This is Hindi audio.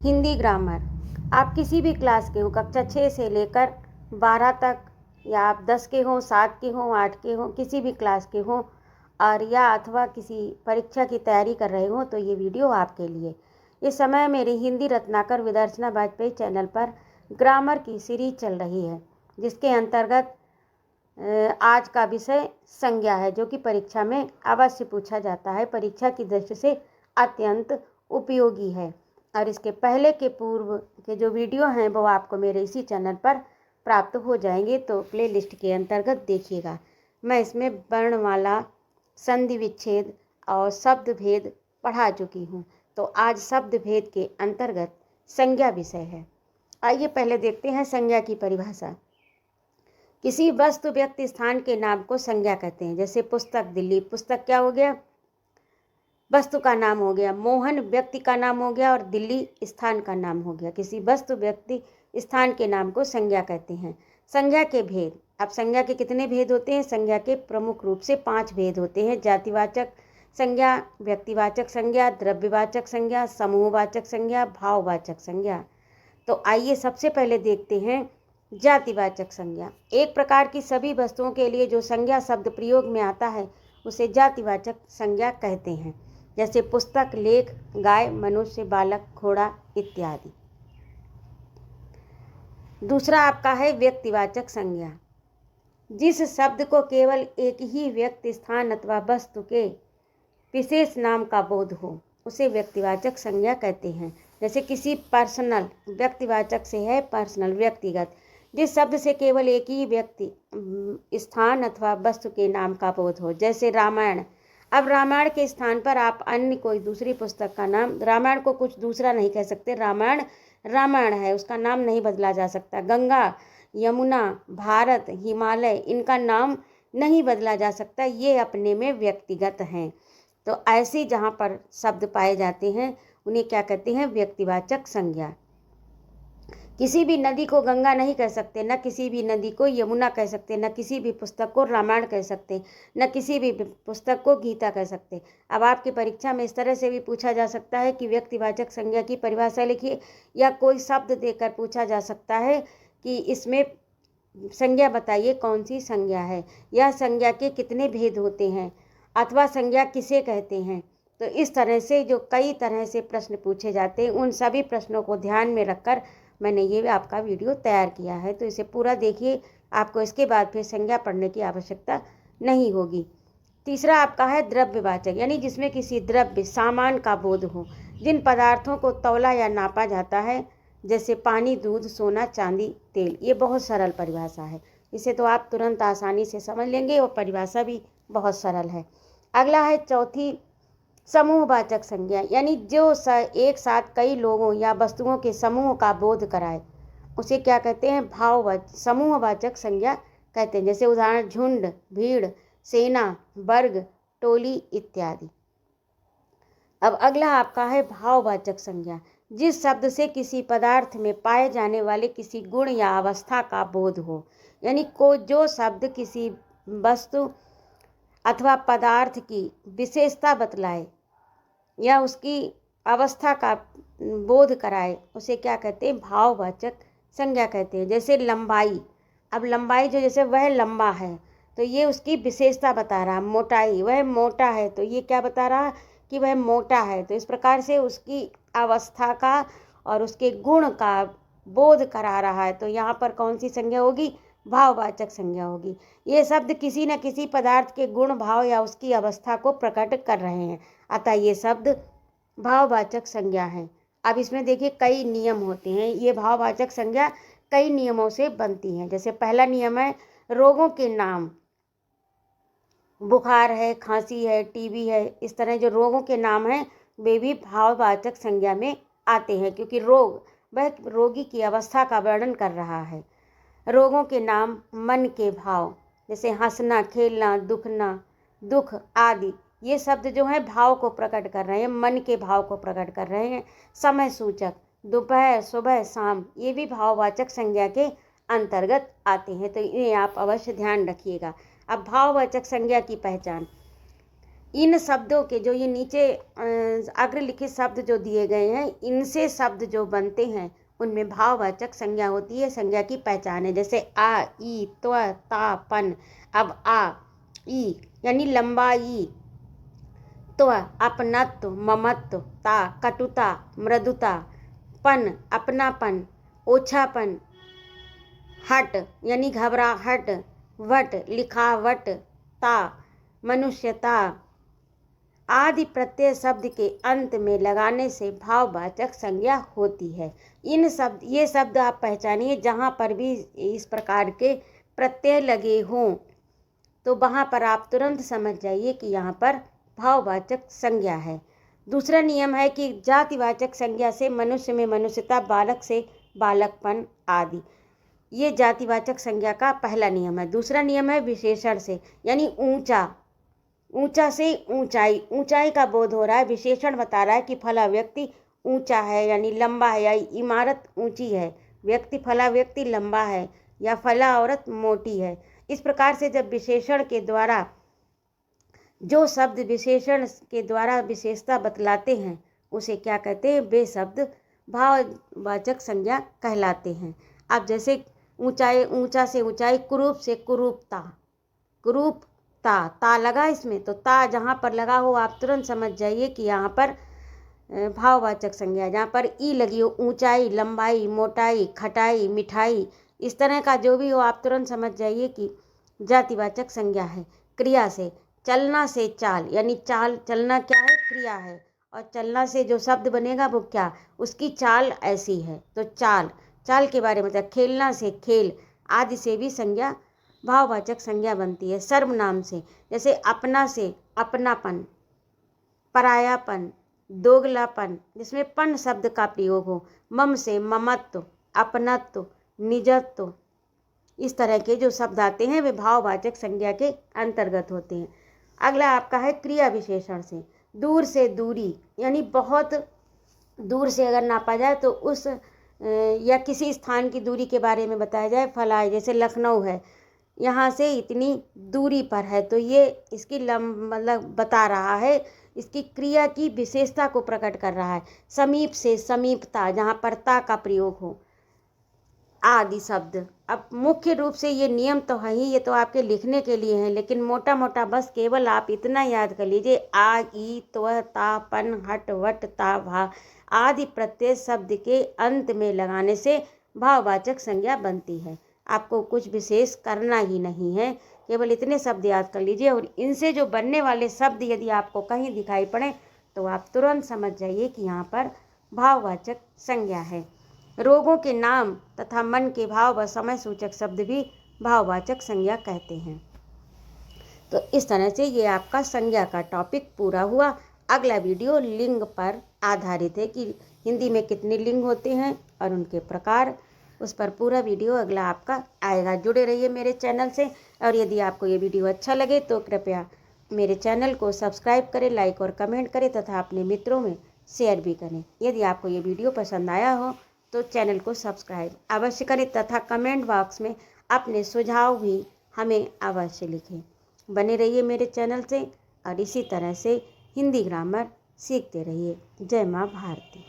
हिंदी ग्रामर। आप किसी भी क्लास के हों, कक्षा 6 से लेकर 12 तक, या आप 10 के हों, 7 के हों, 8 के हों, किसी भी क्लास के हों और या अथवा किसी परीक्षा की तैयारी कर रहे हों, तो ये वीडियो आपके लिए। इस समय मेरी हिंदी रत्नाकर विदर्शना वाजपेयी चैनल पर ग्रामर की सीरीज चल रही है, जिसके अंतर्गत आज का विषय संज्ञा है, जो कि परीक्षा में अवश्य पूछा जाता है, परीक्षा की दृष्टि से अत्यंत उपयोगी है। और इसके पहले के पूर्व के जो वीडियो हैं वो आपको मेरे इसी चैनल पर प्राप्त हो जाएंगे, तो प्लेलिस्ट के अंतर्गत देखिएगा। मैं इसमें वर्णमाला, संधि विच्छेद और शब्द भेद पढ़ा चुकी हूँ, तो आज शब्द भेद के अंतर्गत संज्ञा विषय है। आइए पहले देखते हैं संज्ञा की परिभाषा। किसी वस्तु, व्यक्ति, स्थान के नाम को संज्ञा कहते हैं। जैसे पुस्तक, दिल्ली, पुस्तक क्या हो गया? वस्तु का नाम हो गया। मोहन व्यक्ति का नाम हो गया और दिल्ली स्थान का नाम हो गया। किसी वस्तु, व्यक्ति, स्थान के नाम को संज्ञा कहते हैं। संज्ञा के भेद। अब संज्ञा के कितने भेद होते हैं? संज्ञा के प्रमुख रूप से 5 भेद होते हैं। जातिवाचक संज्ञा, व्यक्तिवाचक संज्ञा, द्रव्यवाचक संज्ञा, समूहवाचक संज्ञा, भाववाचक संज्ञा। तो आइए सबसे पहले देखते हैं जातिवाचक संज्ञा। एक प्रकार की सभी वस्तुओं के लिए जो संज्ञा शब्द प्रयोग में आता है उसे जातिवाचक संज्ञा कहते हैं। जैसे पुस्तक, लेख, गाय, मनुष्य, बालक, घोड़ा इत्यादि। दूसरा आपका है व्यक्तिवाचक संज्ञा। जिस शब्द को केवल एक ही व्यक्ति, स्थान अथवा वस्तु के विशेष नाम का बोध हो उसे व्यक्तिवाचक संज्ञा कहते हैं। जैसे किसी पर्सनल, व्यक्तिवाचक से है पर्सनल, व्यक्तिगत। जिस शब्द से केवल एक ही व्यक्ति, स्थान अथवा वस्तु के नाम का बोध हो। जैसे रामायण। अब रामायण के स्थान पर आप अन्य कोई दूसरी पुस्तक का नाम, रामायण को कुछ दूसरा नहीं कह सकते। रामायण रामायण है, उसका नाम नहीं बदला जा सकता। गंगा, यमुना, भारत, हिमालय, इनका नाम नहीं बदला जा सकता, ये अपने में व्यक्तिगत हैं। तो ऐसे जहाँ पर शब्द पाए जाते हैं उन्हें क्या कहते हैं? व्यक्तिवाचक संज्ञा। किसी भी नदी को गंगा नहीं कह सकते, न किसी भी नदी को यमुना कह सकते, न किसी भी पुस्तक को रामायण कह सकते, न किसी भी पुस्तक को गीता कह सकते। अब आपकी परीक्षा में इस तरह से भी पूछा जा सकता है कि व्यक्तिवाचक संज्ञा की परिभाषा लिखिए, या कोई शब्द देकर पूछा जा सकता है कि इसमें संज्ञा बताइए कौन सी संज्ञा है, यह संज्ञा के कितने भेद होते हैं, अथवा संज्ञा किसे कहते हैं। तो इस तरह से जो कई तरह से प्रश्न पूछे जाते हैं, उन सभी प्रश्नों को ध्यान में रखकर मैंने ये आपका वीडियो तैयार किया है, तो इसे पूरा देखिए। आपको इसके बाद फिर संज्ञा पढ़ने की आवश्यकता नहीं होगी। तीसरा आपका है द्रव्यवाचक, यानी जिसमें किसी द्रव्य, सामान का बोध हो। जिन पदार्थों को तौला या नापा जाता है, जैसे पानी, दूध, सोना, चांदी, तेल। ये बहुत सरल परिभाषा है, इसे तो आप तुरंत आसानी से समझ लेंगे और परिभाषा भी बहुत सरल है। अगला है चौथी समूहवाचक संज्ञा, यानी जो एक साथ कई लोगों या वस्तुओं के समूह का बोध कराए उसे क्या कहते हैं? समूहवाचक संज्ञा कहते हैं। जैसे उदाहरण झुंड, भीड़, सेना, वर्ग, टोली इत्यादि। अब अगला आपका है भाववाचक संज्ञा। जिस शब्द से किसी पदार्थ में पाए जाने वाले किसी गुण या अवस्था का बोध हो, यानी जो शब्द किसी वस्तु अथवा पदार्थ की विशेषता बतलाए या उसकी अवस्था का बोध कराए उसे क्या कहते हैं? भाववाचक संज्ञा कहते हैं। जैसे लंबाई। अब लंबाई जो, जैसे वह लंबा है तो ये उसकी विशेषता बता रहा। मोटाई, वह मोटा है तो ये क्या बता रहा कि वह मोटा है। तो इस प्रकार से उसकी अवस्था का और उसके गुण का बोध करा रहा है, तो यहाँ पर कौन सी संज्ञा होगी? भाववाचक संज्ञा होगी। ये शब्द किसी न किसी पदार्थ के गुण, भाव या उसकी अवस्था को प्रकट कर रहे हैं, अतः ये शब्द भाववाचक संज्ञा है। अब इसमें देखिए कई नियम होते हैं। ये भाववाचक संज्ञा कई नियमों से बनती हैं। जैसे पहला नियम है रोगों के नाम। बुखार है, खांसी है, टीबी है, इस तरह जो रोगों के नाम हैं वे भी भाववाचक संज्ञा में आते हैं, क्योंकि रोग वह रोगी की अवस्था का वर्णन कर रहा है। रोगों के नाम, मन के भाव, जैसे हंसना, खेलना, दुख आदि, ये शब्द जो है भाव को प्रकट कर रहे हैं, मन के भाव को प्रकट कर रहे हैं। समय सूचक, दोपहर, सुबह, शाम, ये भी भाववाचक संज्ञा के अंतर्गत आते हैं, तो इन्हें आप अवश्य ध्यान रखिएगा। अब भाववाचक संज्ञा की पहचान। इन शब्दों के जो ये नीचे अग्रलिखित शब्द जो दिए गए हैं, इनसे शब्द जो बनते हैं उनमें भाववाचक संज्ञा होती है, संज्ञा की पहचान है। जैसे आ, ई, त्व, ता, पन। अब आ, ई यानी लंबाई, त्व अपनत्व ममत्व, ता कटुता मृदुता, पन अपनापन ओछापन, हट यानी घबराहट, वट लिखावट, ता मनुष्यता आदि प्रत्यय शब्द के अंत में लगाने से भाववाचक संज्ञा होती है। ये शब्द आप पहचानिए, जहाँ पर भी इस प्रकार के प्रत्यय लगे हों तो वहाँ पर आप तुरंत समझ जाइए कि यहाँ पर भाववाचक संज्ञा है। दूसरा नियम है कि जातिवाचक संज्ञा से मनुष्य में मनुष्यता, बालक से बालकपन आदि। ये जातिवाचक संज्ञा का पहला नियम है। दूसरा नियम है विशेषण से, यानी ऊंचा, ऊंचा से ऊंचाई, ऊंचाई का बोध हो रहा है। विशेषण बता रहा है कि फला व्यक्ति ऊंचा है यानी लंबा है, या इमारत ऊंची है। व्यक्ति फला व्यक्ति लंबा है, या फला औरत मोटी है। इस प्रकार से जब विशेषण के द्वारा, जो शब्द विशेषण के द्वारा विशेषता बतलाते हैं उसे क्या कहते हैं? वे शब्द भाववाचक संज्ञा कहलाते हैं। अब जैसे ऊंचाई, ऊंचा से ऊंचाई, कुरूप से कुरूपता, कुरूपता, ता लगा इसमें, तो ता जहाँ पर लगा हो आप तुरंत समझ जाइए कि यहाँ पर भाववाचक संज्ञा। जहाँ पर ई लगी हो, ऊंचाई, लंबाई, मोटाई, खटाई, मिठाई, इस तरह का जो भी हो आप तुरंत समझ जाइए कि जातिवाचक संज्ञा है। क्रिया से, चलना से चाल, यानी चाल, चलना क्या है? क्रिया है। और चलना से जो शब्द बनेगा वो क्या? उसकी चाल ऐसी है, तो चाल, चाल के बारे में बताया। खेलना से खेल आदि से भी संज्ञा, भाववाचक संज्ञा बनती है। सर्वनाम से, जैसे अपना से अपनापन, परायापन, दोगलापन जिसमें पन शब्द का प्रयोग हो। मम से ममत्व, अपनत्व, निजत्व, इस तरह के जो शब्द आते हैं वे भाववाचक संज्ञा के अंतर्गत होते हैं। अगला आपका है क्रिया विशेषण से। दूर से दूरी, यानी बहुत दूर से अगर नापा जाए तो उस या किसी स्थान की दूरी के बारे में बताया जाए। फला, जैसे लखनऊ है, यहाँ से इतनी दूरी पर है, तो ये इसकी मतलब बता रहा है, इसकी क्रिया की विशेषता को प्रकट कर रहा है। समीप से समीपता, जहाँ पर ता का प्रयोग हो आदि शब्द। अब मुख्य रूप से ये नियम तो है ही, ये तो आपके लिखने के लिए हैं, लेकिन मोटा मोटा बस केवल आप इतना याद कर लीजिए, आ, ई, त्व, ता, पन, हट, वट, ता, भा आदि प्रत्यय शब्द के अंत में लगाने से भाववाचक संज्ञा बनती है। आपको कुछ विशेष करना ही नहीं है, केवल इतने शब्द याद कर लीजिए, और इनसे जो बनने वाले शब्द यदि आपको कहीं दिखाई पड़े तो आप तुरंत समझ जाइए कि यहाँ पर भाववाचक संज्ञा है। रोगों के नाम तथा मन के भाव व समय सूचक शब्द भी भाववाचक संज्ञा कहते हैं। तो इस तरह से ये आपका संज्ञा का टॉपिक पूरा हुआ। अगला वीडियो लिंग पर आधारित है कि हिंदी में कितने लिंग होते हैं और उनके प्रकार, उस पर पूरा वीडियो अगला आपका आएगा। जुड़े रहिए मेरे चैनल से, और यदि आपको ये वीडियो अच्छा लगे तो कृपया मेरे चैनल को सब्सक्राइब करें, लाइक और कमेंट करें तथा अपने मित्रों में शेयर भी करें। यदि आपको ये वीडियो पसंद आया हो तो चैनल को सब्सक्राइब अवश्य करें तथा कमेंट बॉक्स में अपने सुझाव भी हमें अवश्य लिखें। बने रहिए मेरे चैनल से और इसी तरह से हिंदी ग्रामर सीखते रहिए। जय माँ भारती।